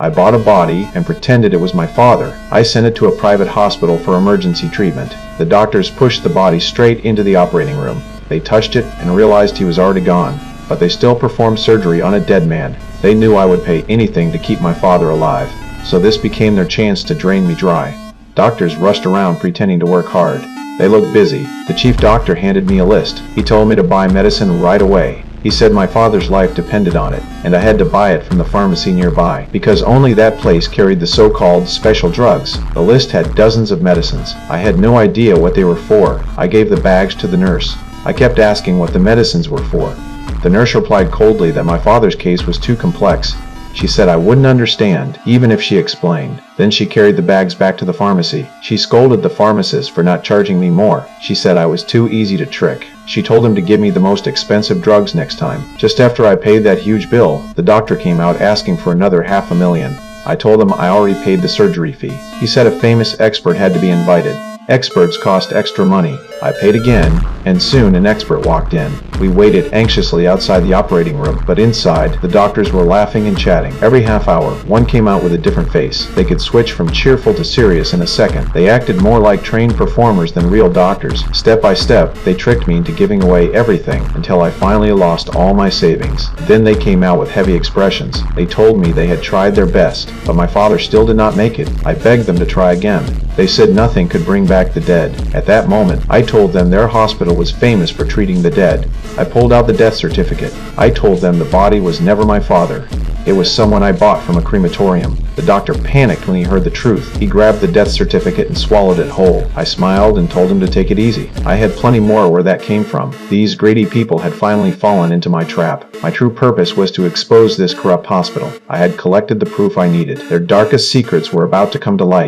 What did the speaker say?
I bought a body and pretended it was my father. I sent it to a private hospital for emergency treatment. The doctors pushed the body straight into the operating room. They touched it and realized he was already gone, but they still performed surgery on a dead man. They knew I would pay anything to keep my father alive, so this became their chance to drain me dry. Doctors rushed around pretending to work hard. They looked busy. The chief doctor handed me a list. He told me to buy medicine right away. He said my father's life depended on it, and I had to buy it from the pharmacy nearby, because only that place carried the so-called special drugs. The list had dozens of medicines. I had no idea what they were for. I gave the bags to the nurse. I kept asking what the medicines were for. The nurse replied coldly that my father's case was too complex. She said I wouldn't understand, even if she explained. Then she carried the bags back to the pharmacy. She scolded the pharmacist for not charging me more. She said I was too easy to trick. She told him to give me the most expensive drugs next time. Just after I paid that huge bill, the doctor came out asking for another $500,000. I told him I already paid the surgery fee. He said a famous expert had to be invited. Experts cost extra money. I paid again, and soon an expert walked in. We waited anxiously outside the operating room, but inside, the doctors were laughing and chatting. Every half hour, one came out with a different face. They could switch from cheerful to serious in a second. They acted more like trained performers than real doctors. Step by step, they tricked me into giving away everything, until I finally lost all my savings. Then they came out with heavy expressions. They told me they had tried their best, but my father still did not make it. I begged them to try again. They said nothing could bring back the dead. At that moment, I told them their hospital was famous for treating the dead. I pulled out the death certificate. I told them the body was never my father. It was someone I bought from a crematorium. The doctor panicked when he heard the truth. He grabbed the death certificate and swallowed it whole. I smiled and told him to take it easy. I had plenty more where that came from. These greedy people had finally fallen into my trap. My true purpose was to expose this corrupt hospital. I had collected the proof I needed. Their darkest secrets were about to come to light.